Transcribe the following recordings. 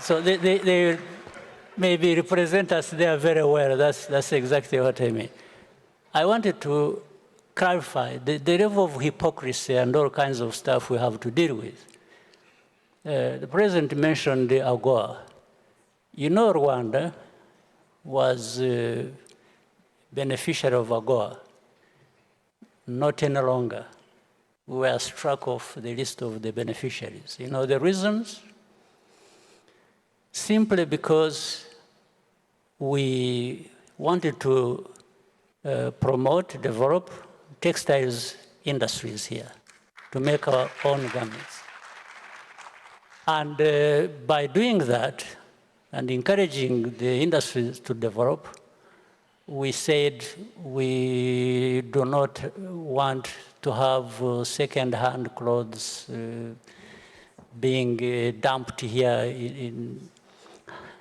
So they maybe represent us there very well. That's exactly what I mean. I wanted to clarify the level of hypocrisy and all kinds of stuff we have to deal with. The president mentioned the Agoa. You know, Rwanda was beneficiary of Agoa. Not any longer. We were struck off the list of the beneficiaries. You know the reasons? Simply because we wanted to promote, develop textiles industries here to make our own garments. And by doing that and encouraging the industries to develop, we said we do not want to have second-hand clothes being dumped here in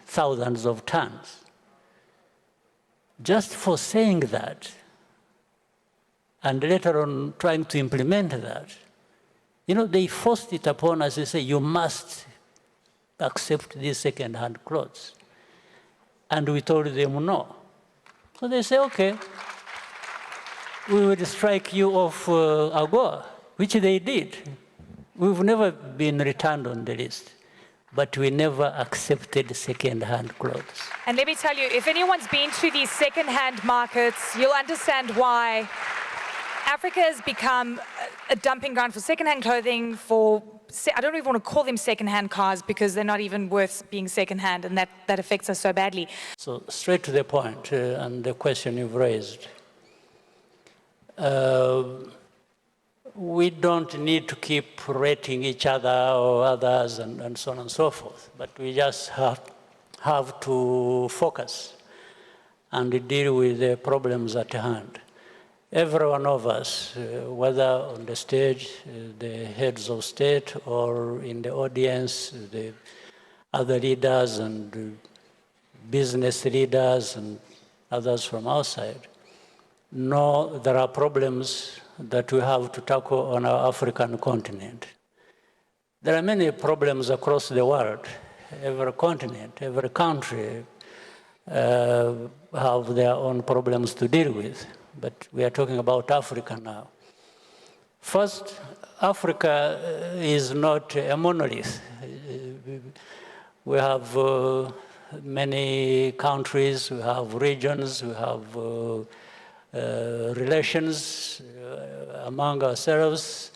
thousands of tons. Just for saying that, and later on trying to implement that, you know, they forced it upon us. They say, you must accept these second-hand clothes. And we told them no. So they say, okay, we will strike you off Agoa, which they did. We've never been returned on the list, but we never accepted second-hand clothes. And let me tell you, if anyone's been to these second-hand markets, you'll understand why Africa has become a dumping ground for second-hand clothing, for, I don't even want to call them second-hand cars because they're not even worth being second-hand, and that affects us so badly. So straight to the point, and the question you've raised. We don't need to keep rating each other or others and so on and so forth, but we just have to focus and deal with the problems at hand. Every one of us, whether on the stage, the heads of state, or in the audience, the other leaders and business leaders and others from outside, know there are problems that we have to tackle on our African continent. There are many problems across the world. Every continent, every country have their own problems to deal with. But we are talking about Africa now. First, Africa is not a monolith. We have many countries, we have regions, we have relations among ourselves,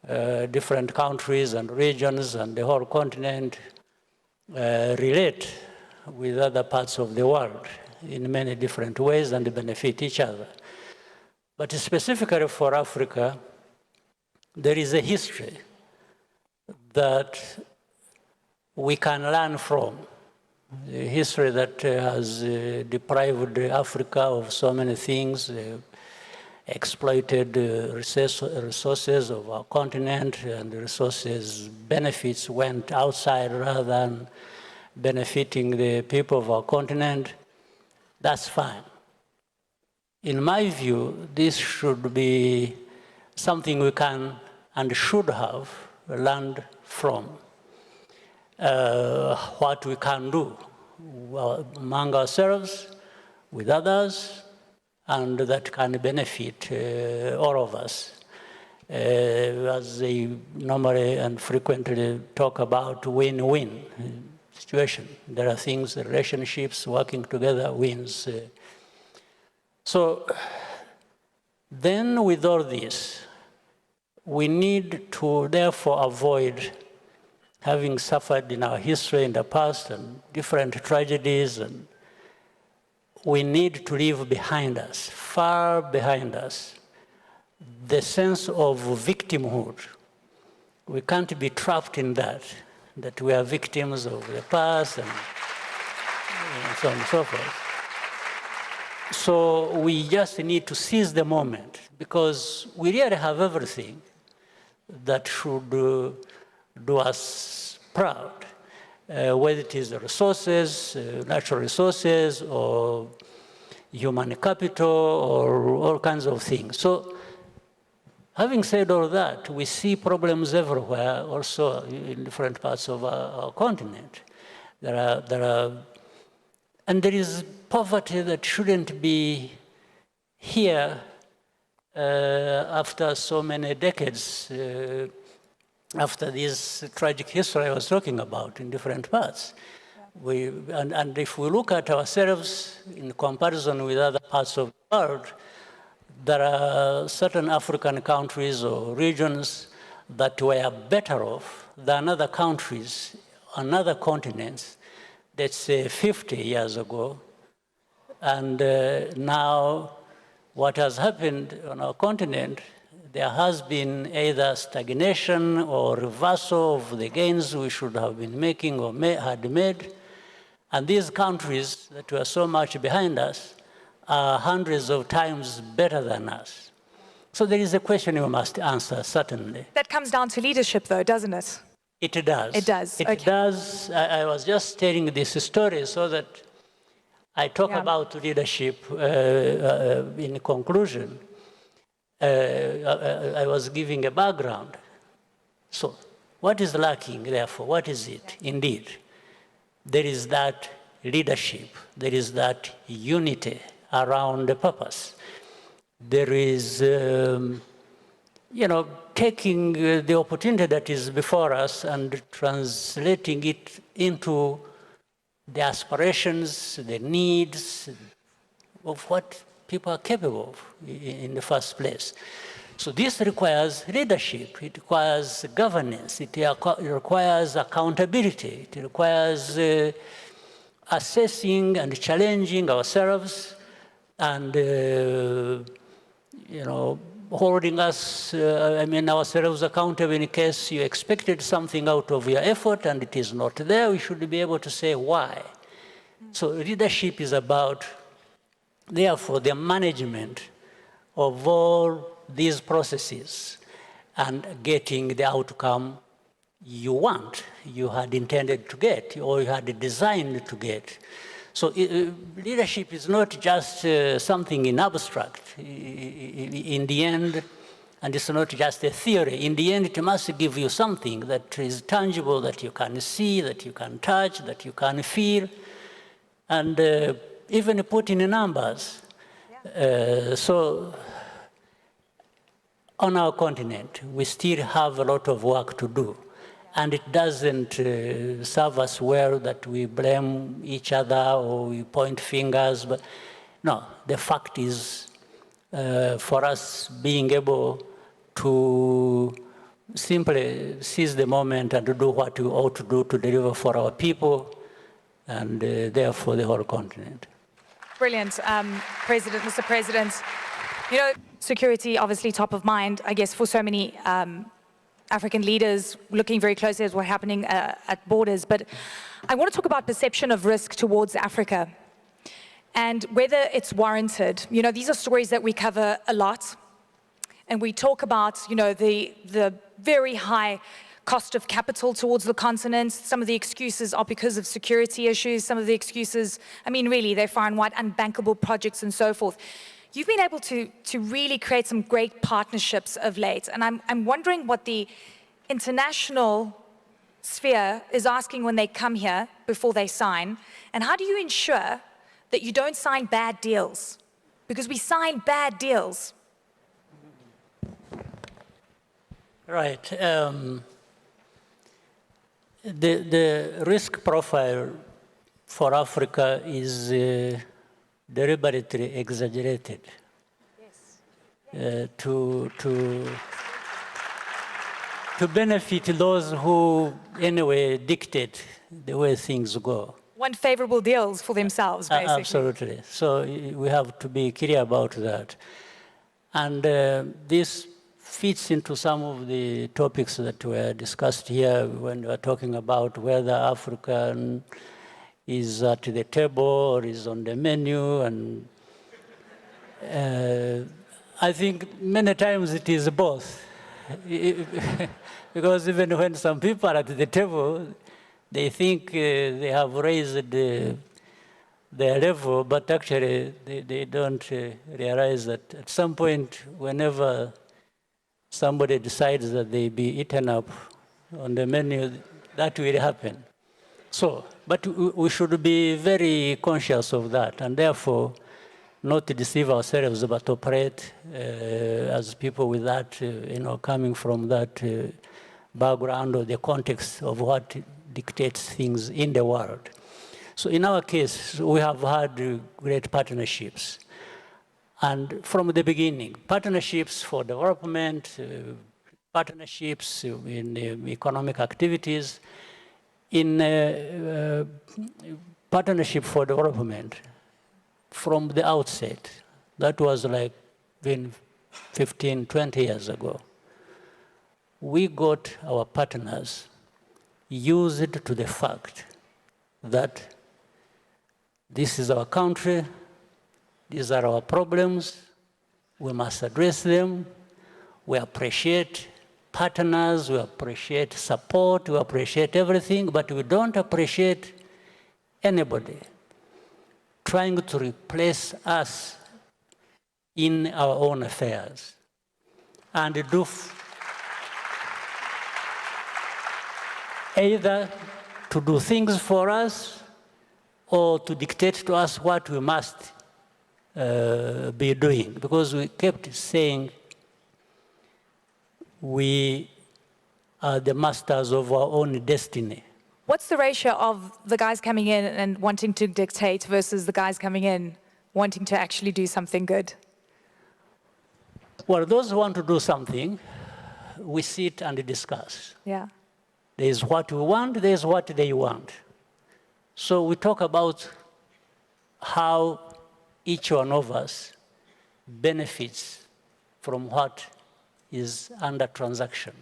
different countries and regions and the whole continent relate with other parts of the world in many different ways and benefit each other. But specifically for Africa, there is a history that we can learn from, a history that has deprived Africa of so many things, exploited resources of our continent, and the resources benefits went outside rather than benefiting the people of our continent. That's fine. In my view, this should be something we can and should have learned from. What we can do among ourselves, with others, and that can benefit all of us. As they normally and frequently talk about win-win situation. There are things, relationships, working together wins. So then with all this, we need to therefore avoid having suffered in our history in the past and different tragedies, and we need to leave behind us, far behind us, the sense of victimhood. We can't be trapped in that we are victims of the past and so on and so forth. So we just need to seize the moment, because we really have everything that should do us proud, whether it is the resources, natural resources, or human capital, or all kinds of things. So having said all that, we see problems everywhere, also in different parts of our continent. And there is poverty that shouldn't be here after so many decades, after this tragic history I was talking about in different parts. And if we look at ourselves in comparison with other parts of the world, there are certain African countries or regions that were better off than other countries on other continents, let's say 50 years ago. And now what has happened on our continent, there has been either stagnation or reversal of the gains we should have been making or had made. And these countries that were so much behind us are hundreds of times better than us. So there is a question you must answer, certainly. That comes down to leadership, though, doesn't it? It does. It does. It does. I was just telling this story so that I talk about leadership in conclusion. I was giving a background. So what is lacking, therefore? What is it? Indeed, there is that leadership. There is that unity around the purpose. There is, taking the opportunity that is before us and translating it into the aspirations, the needs of what people are capable of in the first place. So this requires leadership, it requires governance, it requires accountability, it requires assessing and challenging ourselves and, holding us, ourselves accountable in case you expected something out of your effort and it is not there. We should be able to say why. So leadership is about, therefore, the management of all these processes and getting the outcome you want, you had intended to get, or you had designed to get. So leadership is not just something in abstract. In the end, and it's not just a theory. In the end, it must give you something that is tangible, that you can see, that you can touch, that you can feel, and even put in numbers. So on our continent, we still have a lot of work to do. And it doesn't serve us well that we blame each other or we point fingers. But no, the fact is for us being able to simply seize the moment and to do what we ought to do to deliver for our people and therefore the whole continent. Brilliant, Mr. President. Security obviously top of mind, I guess, for so many African leaders, looking very closely at what's happening at borders. But I want to talk about perception of risk towards Africa and whether it's warranted. These are stories that we cover a lot. And we talk about, the very high cost of capital towards the continent. Some of the excuses are because of security issues. Some of the excuses, really, they're far and wide, unbankable projects and so forth. You've been able to really create some great partnerships of late. And I'm wondering what the international sphere is asking when they come here before they sign. And how do you ensure that you don't sign bad deals? Because we sign bad deals. Right. The risk profile for Africa is deliberately exaggerated to benefit those who, anyway, dictate the way things go. Want favorable deals for themselves, basically. Absolutely. So we have to be clear about that. And this fits into some of the topics that were discussed here when we were talking about whether Africa is at the table or is on the menu. And I think many times it is both. Because even when some people are at the table, they think they have raised their level, but actually they don't realize that at some point, whenever somebody decides that they be eaten up on the menu, that will happen. So, but we should be very conscious of that, and therefore not deceive ourselves, but operate as people with that, coming from that background or the context of what dictates things in the world. So in our case, we have had great partnerships. And from the beginning, partnerships for development, partnerships in economic activities, in partnership for development from the outset. That was like 15, 20 years ago. We got our partners used to the fact that this is our country, these are our problems, we must address them, we appreciate partners, we appreciate support, we appreciate everything, but we don't appreciate anybody trying to replace us in our own affairs and do either to do things for us or to dictate to us what we must be doing, because we kept saying we are the masters of our own destiny. What's the ratio of the guys coming in and wanting to dictate versus the guys coming in wanting to actually do something good? Well, those who want to do something, we sit and discuss. Yeah. There's what we want, there's what they want. So we talk about how each one of us benefits from what is under transaction.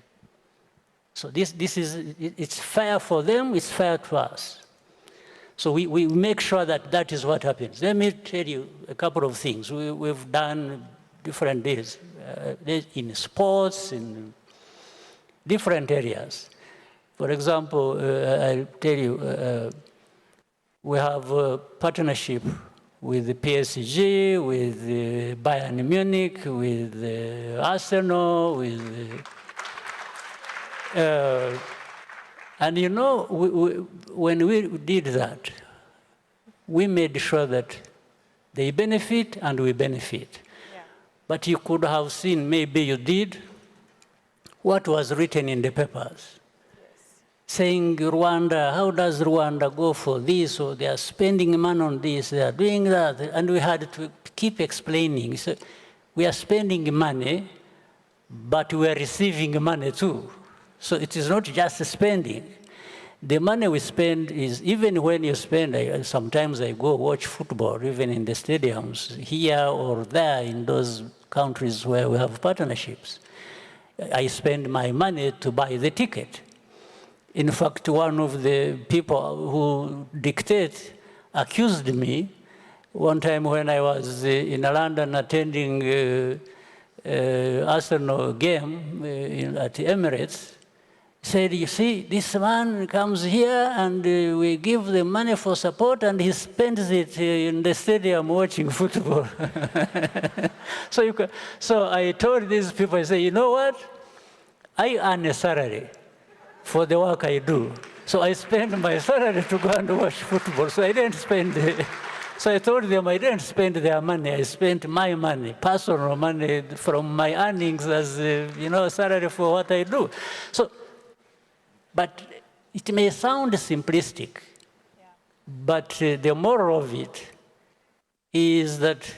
So it's fair for them, it's fair to us. So we make sure that that is what happens. Let me tell you a couple of things. We've done different deals in sports, in different areas. For example, I'll tell you, we have a partnership with the PSG, with Bayern Munich, with Arsenal, with... and you know, when we did that, we made sure that they benefit and we benefit. Yeah. But you could have seen, maybe you did, what was written in the papers. Saying Rwanda, how does Rwanda go for this, or they are spending money on this, they are doing that, and we had to keep explaining. So we are spending money, but we are receiving money too. So it is not just spending. The money we spend is, even when you spend, sometimes I go watch football, even in the stadiums, here or there in those countries where we have partnerships. I spend my money to buy the ticket. In fact, one of the people who dictate accused me one time when I was in London attending Arsenal game at Emirates, said, you see, this man comes here and we give the money for support and he spends it in the stadium watching football. So I told these people, I said, you know what? I earn a salary for the work I do. So I spend my salary to go and watch football. So I didn't spend, so I told them I didn't spend their money. I spent my money, personal money from my earnings as, salary for what I do. So, but it may sound simplistic, but the moral of it is that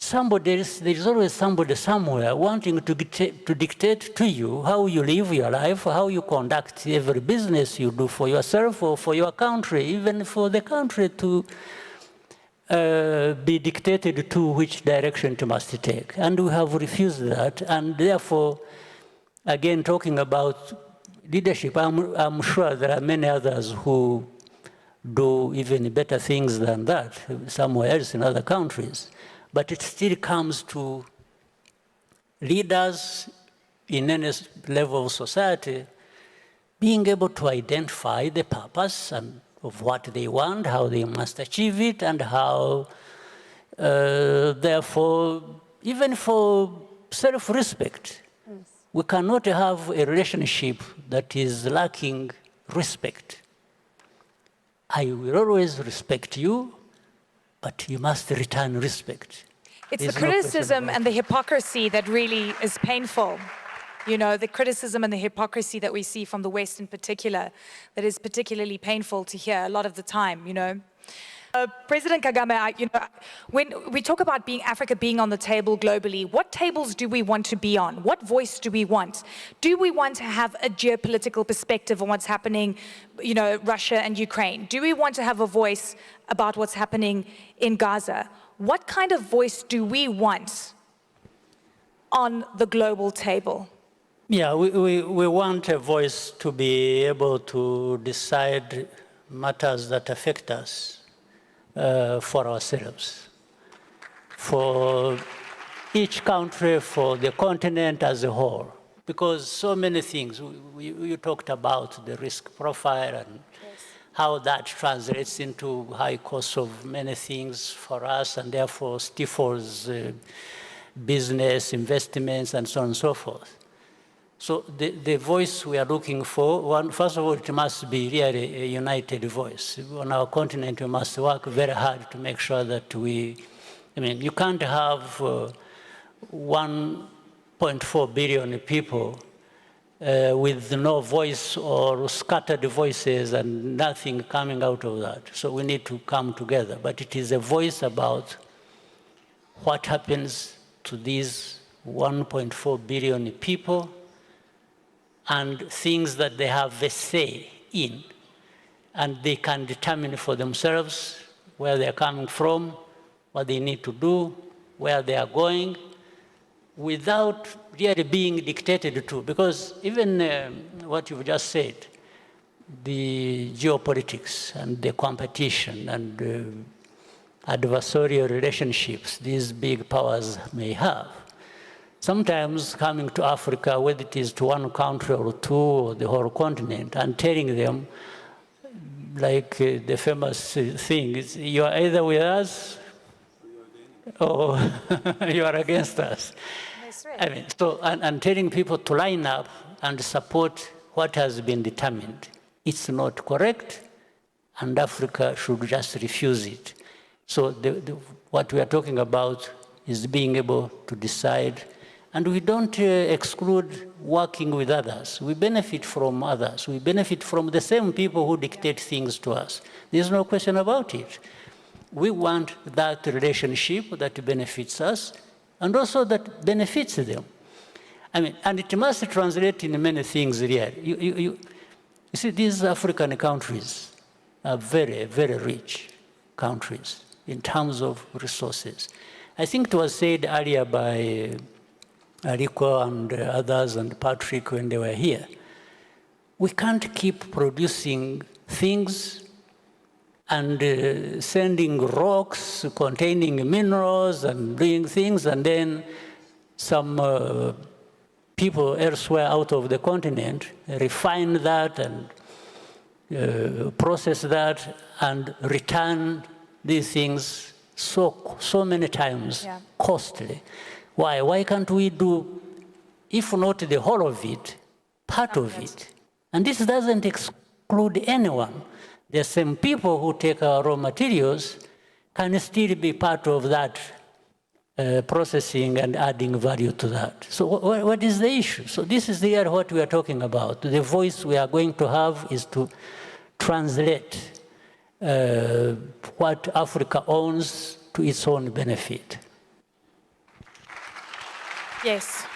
there's always somebody somewhere wanting to dictate to you how you live your life, how you conduct every business you do for yourself or for your country, even for the country to be dictated to which direction it must take. And we have refused that, and therefore, again, talking about leadership, I'm sure there are many others who do even better things than that, somewhere else in other countries. But it still comes to leaders in any level of society being able to identify the purpose of what they want, how they must achieve it, and how, therefore, even for self-respect, we cannot have a relationship that is lacking respect. I will always respect you, but you must return respect. It's There's the no question criticism about and the hypocrisy that really is painful. You know, the criticism and the hypocrisy that we see from the West in particular, that is particularly painful to hear a lot of the time, you know. President Kagame, you know, when we talk about Africa being on the table globally, what tables do we want to be on? What voice do we want? Do we want to have a geopolitical perspective on what's happening, you know, Russia and Ukraine? Do we want to have a voice about what's happening in Gaza? What kind of voice do we want on the global table? Yeah, we want a voice to be able to decide matters that affect us. For ourselves, for each country, for the continent as a whole. Because so many things, you talked about the risk profile and how that translates into high costs of many things for us and therefore stifles business, investments, and so on and so forth. So the voice we are looking for, first of all, it must be really a united voice. On our continent, we must work very hard to make sure that you can't have 1.4 billion people with no voice or scattered voices and nothing coming out of that. So we need to come together. But it is a voice about what happens to these 1.4 billion people and things that they have a say in, and they can determine for themselves where they're coming from, what they need to do, where they are going, without really being dictated to. Because even what you've just said, the geopolitics and the competition and adversarial relationships these big powers may have, sometimes coming to Africa, whether it is to one country or two or the whole continent, and telling them, like the famous thing, is you are either with us or you are against us. That's right. I mean, so, and telling people to line up and support what has been determined. It's not correct, and Africa should just refuse it. So what we are talking about is being able to decide. And we don't exclude working with others. We benefit from others. We benefit from the same people who dictate things to us. There's no question about it. We want that relationship that benefits us and also that benefits them. I mean, and it must translate in many things here. You see, these African countries are very, very rich countries in terms of resources. I think it was said earlier by Rico and others and Patrick when they were here. We can't keep producing things and sending rocks containing minerals and doing things, and then some people elsewhere out of the continent refine that and process that and return these things so many times costly. Why? Why can't we do, if not the whole of it, part of it? And this doesn't exclude anyone. The same people who take our raw materials can still be part of that processing and adding value to that. So what is the issue? So this is here what we are talking about. The voice we are going to have is to translate what Africa owns to its own benefit. Yes.